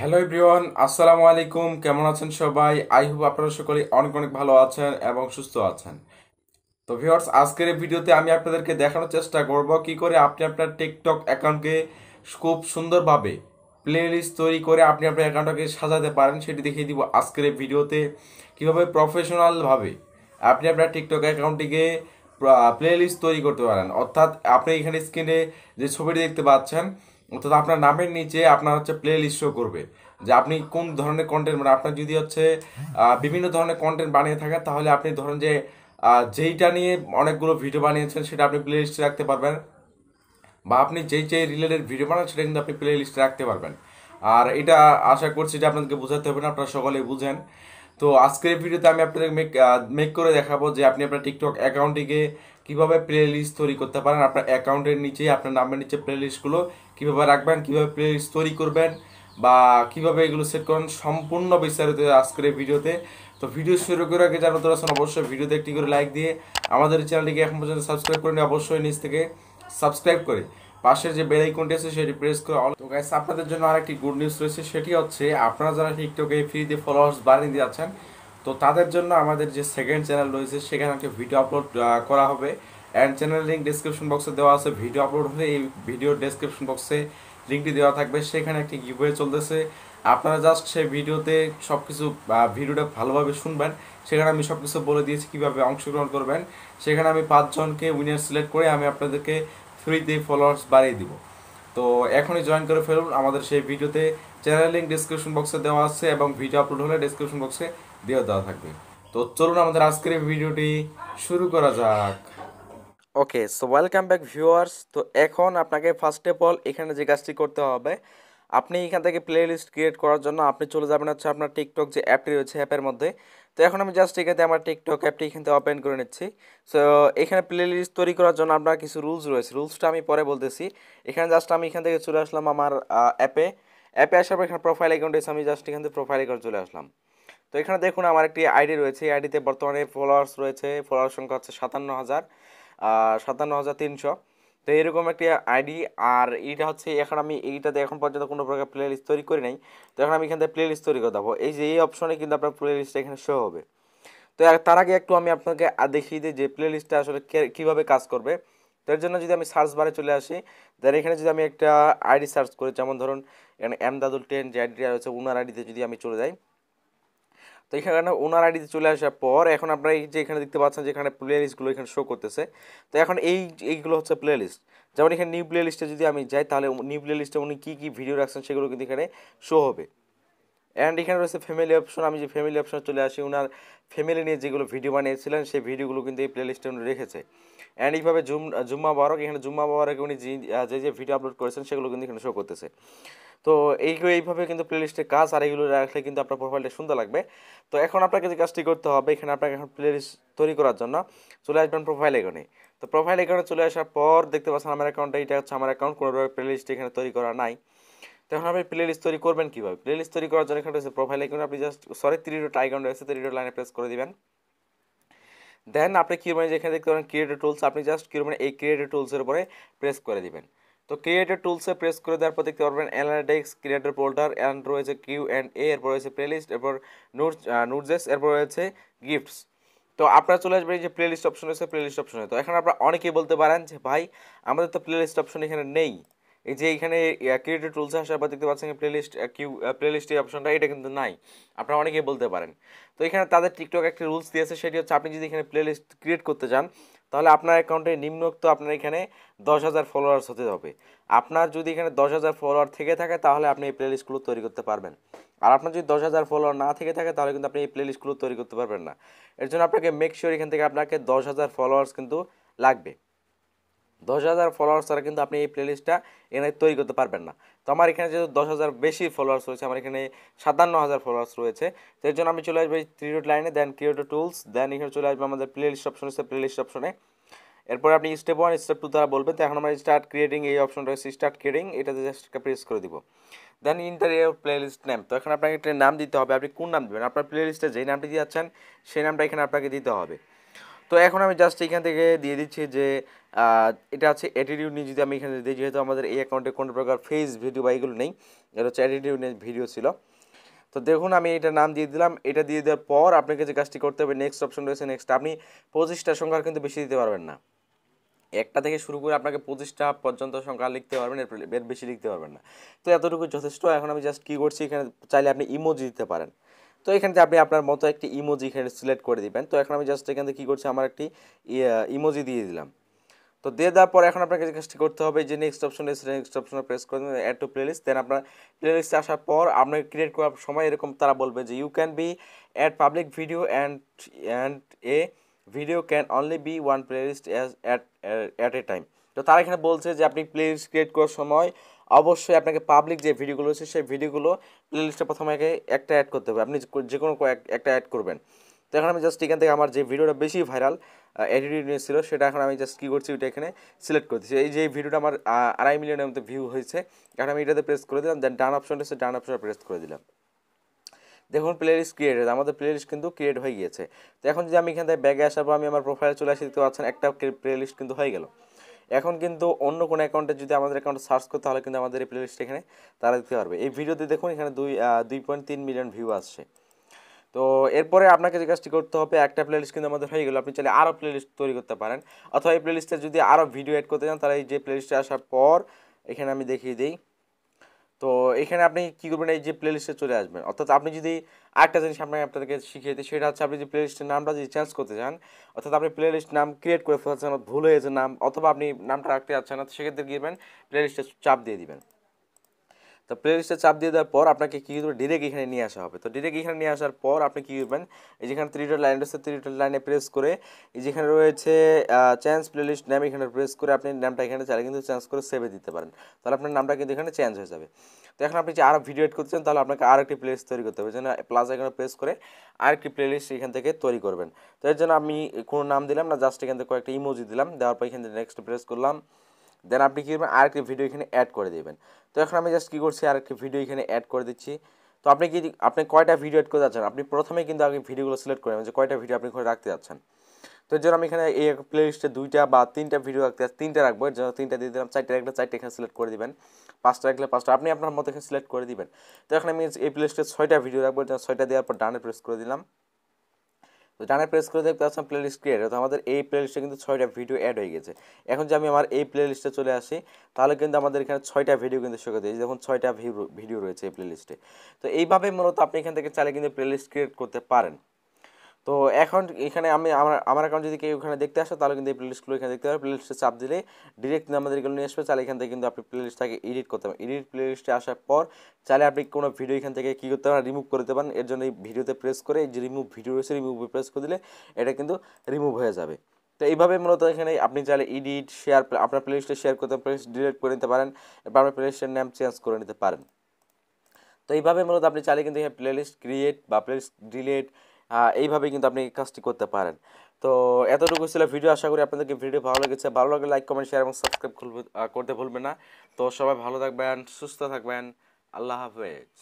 Hello everyone, আসসালামু আলাইকুম। কেমন আছেন সবাই? আই হোপ আপনারা সকলে অনেক অনেক ভালো আছেন এবং সুস্থ আছেন। তো ভিউয়ার্স, আজকের এই ভিডিওতে আমি আপনাদেরকে দেখানোর চেষ্টা করব কি করে আপনি আপনার টিকটক অ্যাকাউন্টকে খুব সুন্দরভাবে প্লে লিস্ট তৈরি করে আপনি আপনার অ্যাকাউন্টটাকে সাজাতে পারেন, সেটি দেখিয়ে দিব আজকের এই ভিডিওতে। কীভাবে প্রফেশনালভাবে আপনি আপনার টিকটক অ্যাকাউন্টটিকে প্লে লিস্ট তৈরি করতে পারেন। অর্থাৎ আপনি এখানে স্ক্রিনে যে ছবিটি দেখতে পাচ্ছেন, অর্থাৎ আপনার নামের নিচে আপনার হচ্ছে প্লে লিস্ট শো করবে যে আপনি কোন ধরনের কন্টেন্ট, মানে আপনার যদি হচ্ছে বিভিন্ন ধরনের কন্টেন্ট বানিয়ে থাকেন, তাহলে আপনি ধরেন যে যেইটা নিয়ে অনেকগুলো ভিডিও বানিয়েছেন সেটা আপনি প্লে লিস্টে রাখতে পারবেন, বা আপনি যেই যেই রিলেটেড ভিডিও বানান সেটা কিন্তু আপনি প্লে লিস্টে রাখতে পারবেন। আর এটা আশা করছি যে আপনাদেরকে বোঝাতে হবে না, আপনারা সকলেই বুঝেন। তো আজকের এই ভিডিওতে আমি আপনাদের মেক করে দেখাবো যে আপনি আপনার টিকটক অ্যাকাউন্টটিকে কিভাবে প্লে লিস্ট তৈরি করতে পারেন। আপনার অ্যাকাউন্টের নিচে আপনার নামের নিচে প্লে লিস্টগুলো কিভাবে রাখবেন, কিভাবে প্লে লিস্ট তৈরি করবেন, বা কিভাবে এগুলো সেট করেন, সম্পূর্ণ বিস্তারিত আজকের এই ভিডিওতে। তো ভিডিও শুরু করে আগে যারা নতুন আছেন অবশ্যই ভিডিওতে একটি করে লাইক দিয়ে আমাদের চ্যানেলটিকে এখন পর্যন্ত সাবস্ক্রাইব করে নিয়ে অবশ্যই নিচ থেকে সাবস্ক্রাইব করে পাশের যে বেল আইকনটি আছে সেটি প্রেস করে অল। তো গাইস, আপনাদের জন্য আরেকটি গুড নিউজ রয়েছে, সেটি হচ্ছে আপনারা যারা টিকটকে ফ্রিতে ফলোয়ার্স বাড়িয়ে দিয়ে আছেন, তো তাদের জন্য আমাদের যে সেকেন্ড চ্যানেল রয়েছে সেখানে একটা ভিডিও আপলোড করা হবে। অ্যান্ড চ্যানেল লিঙ্ক ডিসক্রিপশন বক্সে দেওয়া আছে। ভিডিও আপলোড হলে এই ভিডিও ডেসক্রিপশন বক্সে লিঙ্কটি দেওয়া থাকবে, সেখানে একটি গিভওয়ে চলতেছে। আপনারা জাস্ট সেই ভিডিওতে সব কিছু ভিডিওটা ভালোভাবে শুনবেন, সেখানে আমি সব কিছু বলে দিয়েছি কীভাবে অংশগ্রহণ করবেন। সেখানে আমি 5 জনকে উইনার সিলেক্ট করে আমি আপনাদেরকে ফ্রিতে ফলোয়ার্স বাড়িয়ে দিব। তো এখনই জয়েন করে ফেলুন আমাদের সেই ভিডিওতে। চ্যানেল লিঙ্ক ডিসক্রিপশন বক্সে দেওয়া আছে এবং ভিডিও আপলোড হলে ডিসক্রিপশন বক্সে দেওয়া থাকবে। তো চলুন আমাদের আজকের এই ভিডিওটি শুরু করা যাক। ওকে, সো ওয়েলকাম ব্যাক ভিউয়ার্স। তো এখন আপনাকে ফার্স্ট অফ অল এখানে যে কাজটি করতে হবে, আপনি এখান থেকে প্লে লিস্ট ক্রিয়েট করার জন্য আপনি চলে যাবেন হচ্ছে আপনার টিকটক যে অ্যাপটি রয়েছে অ্যাপের মধ্যে। তো এখন আমি জাস্ট এখানে আমার টিকটক অ্যাপটি এখান থেকে ওপেন করে নিচ্ছি। সো এখানে প্লে লিস্ট তৈরি করার জন্য আপনার কিছু রুলস রয়েছে, রুলসটা আমি পরে বলতেছি। এখানে জাস্ট আমি এখান থেকে চলে আসলাম আমার অ্যাপে। অ্যাপে আসার পর এখানে প্রোফাইল অ্যাকাউন্ট এসে আমি জাস্ট এখান থেকে প্রোফাইল অ্যাকাউন্ট চলে আসলাম। তো এখানে দেখুন আমার একটি আইডি রয়েছে, এই আইডিতে বর্তমানে ফলোয়ার্স রয়েছে, ফলোয়ার সংখ্যা হচ্ছে 57,000, 57,300। তো এরকম একটি আইডি। আর এইটা হচ্ছে এখন আমি এইটাতে এখন পর্যন্ত কোনো প্রকার প্লে লিস্ট তৈরি করি নাই। তো এখন আমি এখান থেকে প্লে লিস্ট তৈরি করে দেবো। এই যে এই অপশনে কিন্তু আপনার প্লে লিস্টটা এখানে শো হবে। তো তার আগে একটু আমি আপনাকে দেখিয়ে দিই যে প্লে লিস্টটা আসলে কীভাবে কাজ করবে। তো এর জন্য যদি আমি সার্চ বারে চলে আসি, দেন এখানে যদি আমি একটা আইডি সার্চ করি, যেমন ধরুন এখানে এমদাদুল 10 যে আইডিটা রয়েছে উনার আইডিতে যদি আমি চলে যাই, তো এখানে ওনার আইডিতে চলে আসার পর এখন আপনারা এই যে এখানে দেখতে পাচ্ছেন যে এখানে প্লে লিস্টগুলো এখানে শো করতেছে। তো এখন এইগুলো হচ্ছে প্লে লিস্ট। যেমন এখানে নিউ প্লে লিস্টে যদি আমি যাই, তাহলে নিউ প্লে লিস্টে উনি কী কী ভিডিও রাখছেন সেগুলো কিন্তু এখানে শো হবে। অ্যান্ড এখানে রয়েছে ফ্যামিলি অপশন। আমি যে ফ্যামিলি অপশনে চলে আসি, ওনার ফ্যামিলি নিয়ে যেগুলো ভিডিও বানিয়েছিলেন সেই ভিডিওগুলো কিন্তু এই প্লে লিস্টে উনি রেখেছে। অ্যান্ড এইভাবে জুম্মা বারক, এখানে জুম্মা বারকে উনি যে যে ভিডিও আপলোড করেছেন সেগুলো কিন্তু এখানে শো করতেছে। তো এইভাবে কিন্তু প্লেলিস্টের কাজ, আর এইগুলো রাখলে কিন্তু আপনার প্রোফাইলটা সুন্দর লাগবে। তো এখন আপনাকে যে কাজটি করতে হবে, এখানে আপনাকে এখন প্লেলিস্ট তৈরি করার জন্য চলে আসবেন প্রোফাইল আইকনে। তো প্রোফাইল আইকনে চলে আসার পর দেখতে পাচ্ছেন আমার অ্যাকাউন্টটা, এটা হচ্ছে আমার অ্যাকাউন্ট, কোনোভাবে প্লেলিস্ট এখানে তৈরি করা নাই। তো এখন আপনি প্লেলিস্ট তৈরি করবেন কীভাবে? প্লেলিস্ট তৈরি করার জন্য এখানে রয়েছে প্রোফাইল আইকনে, আপনি জাস্ট থ্রি ডট আইকন রয়েছে, থ্রি ডট লাইনে প্রেস করে দিবেন। দেন আপনি কী মানে যেখানে দেখতে পারেন ক্রিয়েটর টুলস, আপনি জাস্ট কী মানে এই ক্রিয়েটর টুলসের উপরে প্রেস করে দিবেন। তো ক্রিয়েটর টুলসে প্রেস করে দেওয়ার পর দেখতে পারবেন অ্যানালিটিক্স, ক্রিয়েটর ফোল্ডার, অ্যান্ড রয়েছে Q&A, এরপর রয়েছে প্লেলিস্ট, এরপর নোটজেস, এরপর রয়েছে গিফটস। তো আপনারা চলে আসবেন এই যে প্লেলিস্ট অপশন রয়েছে, প্লেলিস্ট অপশনে। তো এখন আপনারা অনেকেই বলতে পারেন যে ভাই আমাদের তো প্লেলিস্ট অপশন এখানে নেই। এই যে এখানে ক্রিয়েটর টুলসে আসার পর দেখতে পাচ্ছেন প্লেলিস্ট এই অপশনটা, এটা কিন্তু নাই। আপনারা অনেকেই বলতে পারেন। তো এখানে তাদের টিকটক একটা রুলস দিয়েছে, সেটি হচ্ছে আপনি যদি এখানে প্লেলিস্ট ক্রিয়েট করতে চান, তাহলে আপনার অ্যাকাউন্টে নিম্নোক্ত আপনার এখানে 10,000 ফলোয়ার্স হতে হবে। আপনার যদি এখানে 10,000 ফলোয়ার থেকে থাকে তাহলে আপনি এই প্লেলিস্টগুলো তৈরি করতে পারবেন। আর আপনার যদি 10,000 ফলোয়ার না থেকে থাকে তাহলে কিন্তু আপনি এই প্লেলিস্টগুলো তৈরি করতে পারবেন না। এর জন্য আপনাকে মেক শিওর এখান থেকে আপনাকে 10,000 ফলোয়ার্স কিন্তু লাগবে। 10,000 ফলোয়ার্স ছাড়া কিন্তু আপনি এই প্লেলিস্টটা এখানে তৈরি করতে পারবেন না। তো আমার এখানে যেহেতু 10,000 বেশি ফলোয়ার্স রয়েছে, আমার এখানে 57,000 ফলোয়ার্স রয়েছে, তো এর জন্য আমি চলে আসবো এই থ্রি ডট লাইনে, দেন ক্রিয়েটর টুলস, দেন এখানে চলে আসবে আমাদের প্লেলিস্ট অপশন আছে, প্লেলিস্ট অপশনে। এরপর আপনি স্টেপ 1 স্টেপ 2 দ্বারা বলবেন। তো এখন আমরা স্টার্ট ক্রিয়েটিং এই অপশন রয়েছে, স্টার্ট ক্রিয়েটিং, এটাতে জাস্ট প্রেস করে দিব। দেন ইন্টার ইয়ার প্লেলিস্ট নেম। তো এখন আপনাকে একটা নাম দিতে হবে। আপনি কোন নাম দেবেন? আপনার প্লেলিস্টে যেই নামটি দিয়েছেন সেই নামটা এখানে আপনাকে দিতে হবে। তো এখন আমি জাস্ট এখান থেকে দিয়ে দিচ্ছি যে এটা আছে অ্যাটিটিউড নিয়ে যদি আমি এখানে দিই, যেহেতু আমাদের এই অ্যাকাউন্টে কোনো প্রকার ফেস ভিডিও বা এগুলো নেই, এটা হচ্ছে অ্যাটিটিউড নিয়ে ভিডিও ছিল। তো দেখুন আমি এটা নাম দিয়ে দিলাম। এটা দিয়ে দেওয়ার পর আপনাকে যে কাজটি করতে হবে, নেক্সট অপশন রয়েছে নেক্সট। আপনি 25টা সংখ্যার কিন্তু বেশি দিতে পারবেন না, একটা থেকে শুরু করে আপনাকে 25টা পর্যন্ত সংখ্যা লিখতে পারবেন, এর বেশি লিখতে পারবেন না। তো এতটুকু যথেষ্ট। এখন আমি জাস্ট কী করছি, এখানে চাইলে আপনি ইমোজি দিতে পারেন। তো এখানে আপনি আপনার মতো একটি ইমোজি এখানে সিলেক্ট করে দিবেন। তো এখন আমি জাস্ট এখান থেকে কী করছি, আমার একটি ইমোজি দিয়ে দিলাম। তো দিয়ে দেওয়ার পর এখন আপনাকে যে কাজটি করতে হবে, যে নেক্সট অপশন এসে নেক্সট অপশনে প্রেস করে দেবেন, অ্যাড টু প্লেলিস্ট। দেন আপনার প্লেলিস্টে আসার পর আপনাকে ক্রিয়েট করার সময় এরকম তারা বলবে যে you can be add public video and a video can only be one playlist at a time. তো তারা এখানে বলছে যে আপনি প্লেলিস্ট ক্রিয়েট করার সময় অবশ্যই আপনাকে পাবলিক যে ভিডিওগুলো আছে সেই ভিডিওগুলো প্লেলিস্টে প্রথমে আগে একটা অ্যাড করতে হবে। আপনি যে কোনো একটা অ্যাড করবেন। তো এখন আমি জাস্ট এখান থেকে আমার যে ভিডিওটা বেশি ভাইরাল অ্যাটিটিউড নিয়ে ছিল, সেটা এখন আমি জাস্ট কী করছি, ওইটা এখানে সিলেক্ট করতেছি। এই যে ভিডিওটা আমার 2.5 মিলিয়নের মতো ভিউ হয়েছে, এখন আমি এটাতে প্রেস করে দিলাম। দেন ডান অপশন এসে ডান অপশনে প্রেস করে দিলাম। দেখুন প্লেলিস্ট ক্রিয়েটেড, আমাদের প্লেলিস্ট কিন্তু ক্রিয়েট হয়ে গিয়েছে। তো এখন যদি আমি এখান থেকে ব্যাগে আসার পর আমি আমার প্রোফাইলে চলে আসি, দেখতে পাচ্ছেন একটা প্লেলিস্ট কিন্তু হয়ে গেল। এখন কিন্তু অন্য কোনো অ্যাকাউন্টে যদি আমাদের অ্যাকাউন্টে সার্চ করতে, তাহলে কিন্তু আমাদের এই প্লেলিস্ট এখানে তারা দিতে পারবে। এই ভিডিওতে দেখুন এখানে 2.3 মিলিয়ন ভিউ আসছে। তো এরপরে আপনাকে যে কাজটি করতে হবে, একটা প্লেলিস্ট কিন্তু আমাদের হয়ে গেল। আপনি চাইলে আরও প্লেলিস্ট তৈরি করতে পারেন, অথবা এই প্লেলিস্টে যদি আরও ভিডিও অ্যাড করতে চান, তাহলে এই যে প্লেলিস্টে আসার পর এখানে আমি দেখিয়ে দিই। তো এখানে আপনি কী করবেন, এই যে প্লেলিস্টে চলে আসবেন। অর্থাৎ আপনি যদি আরেকটা জিনিস আপনাদেরকে শিখিয়ে দিই, সেটা হচ্ছে আপনি যে প্লেলিস্টের নামটা যদি চেঞ্জ করতে চান, অর্থাৎ আপনি প্লেলিস্ট নাম ক্রিয়েট করে ফেলছেন, ভুল হয়েছে নাম, অথবা আপনি নামটা রাখতে যাচ্ছেন না, সেক্ষেত্রে কী করবেন, প্লেলিস্টে চাপ দিয়ে দিবেন। তো প্লেলিস্টে চাপ দিয়ে দেওয়ার পর আপনাকে কী করবে, ডিরেক্ট এখানে নিয়ে আসা হবে। তো ডিরেক্ট এখানে নিয়ে আসার পর আপনি কী করবেন, এই যেখানে 3 ডট লাইন রয়েছে, 3 ডট লাইনে প্রেস করে এই যেখানে রয়েছে চেঞ্জ প্লেলিস্ট নেম, এখানে প্রেস করে আপনি নামটা এখানে চাইলে কিন্তু চেঞ্জ করে সেভে দিতে পারেন। তাহলে আপনার নামটা কিন্তু এখানে চেঞ্জ হয়ে যাবে। তো এখন আপনি যে আরও ভিডিও এড করতে চান, তাহলে আপনাকে আরেকটি প্লেলিস্ট তৈরি করতে হবে। যেন প্লাস এখানে প্রেস করে আরেকটি প্লেলিস্ট এখান থেকে তৈরি করবেন। তো এর জন্য আমি কোনো নাম দিলাম না, জাস্ট এখান থেকে কয়েকটা ইমোজি দিলাম। দেওয়ার পর এখান থেকে নেক্সট প্রেস করলাম। দেন আপনি কী করবেন, আরেকটি ভিডিও এখানে অ্যাড করে দেবেন। তো এখন আমি জাস্ট কী করছি, আরেকটি ভিডিও এখানে অ্যাড করে দিচ্ছি। তো আপনি কয়টা ভিডিও অ্যাড করতে যাচ্ছেন, আপনি প্রথমে কিন্তু আগে ভিডিওগুলো সিলেক্ট করে নেবেন যে কয়টা ভিডিও আপনি করে রাখতে যাচ্ছেন। তো এর জন্য আমি এখানে এই প্লে লিস্টে 2টা বা 3টা ভিডিও রাখতে, 3টা রাখবো। এর জন্য 3টা দিয়ে দিলাম, 4টা রাখলে 4টা এখানে সিলেক্ট করে দিবেন, 5টা রাখলে 5টা, আপনি আপনার মতো এখানে সিলেক্ট করে দিবেন। তো এখন আমি এই প্লে লিস্টে 6টা ভিডিও রাখবো। এর জন্য 6টা দেওয়ার পর ডানে প্রেস করে দিলাম। তো ডানে প্রেস করে দেখতে পাচ্ছেন প্লে লিস্ট ক্রিয়েট। তো আমাদের এই প্লে লিস্টে কিন্তু 6টা ভিডিও অ্যাড হয়ে গেছে। এখন যে আমি আমার এই প্লে লিস্টে চলে আসি, তাহলে কিন্তু আমাদের এখানে 6টা ভিডিও কিন্তু শো করে দিয়েছে। দেখুন 6টা ভিডিও রয়েছে এই প্লে লিস্টে। তো এইভাবে মূলত আপনি এখান থেকে চাইলে কিন্তু প্লে লিস্ট ক্রিয়েট করতে পারেন। তো এখন এখানে আমি আমার অ্যাকাউন্ট যদি কেউ এখানে দেখতে আসে, তাহলে কিন্তু এই প্লেলিস্টগুলো এখানে দেখতে পারবে। প্লেলিস্টে চাপ দিলে ডিরেক্ট কিন্তু আমাদের এগুলো নিয়ে আসবে। চাইলে এখান থেকে কিন্তু আপনি প্লেলিস্টটাকে এডিট করতে পারেন। এডিট প্লেলিস্টে আসার পর চাইলে আপনি কোনো ভিডিও এখান থেকে কী করতে পারেন, রিমুভ করে দিতে পারেন। এর জন্য এই ভিডিওতে প্রেস করে এই যে রিমুভ ভিডিও রয়েছে, রিমুভে প্রেস করে দিলে এটা কিন্তু রিমুভ হয়ে যাবে। তো এইভাবে মূলত এখানে আপনি চাইলে এডিট শেয়ার আপনার প্লেলিস্টে শেয়ার করতে, প্লেলিস্ট ডিলিট করে নিতে পারেন, এবার আপনার প্লেলিস্টের নাম চেঞ্জ করে নিতে পারেন। তো এইভাবে মূলত আপনি চাইলে কিন্তু এখানে প্লেলিস্ট ক্রিয়েট বা প্লেলিস্ট ডিলিট এইভাবে কিন্তু আপনি কাজটি করতে পারেন। তো এতটুকু ছিল ভিডিও। আশা করি আপনাদেরকে ভিডিও ভালো লেগেছে। ভালো লাগলে লাইক কমেন্ট শেয়ার এবং সাবস্ক্রাইব করতে ভুলবেন না। তো সবাই ভালো থাকবেন, সুস্থ থাকবেন। আল্লাহ হাফেজ।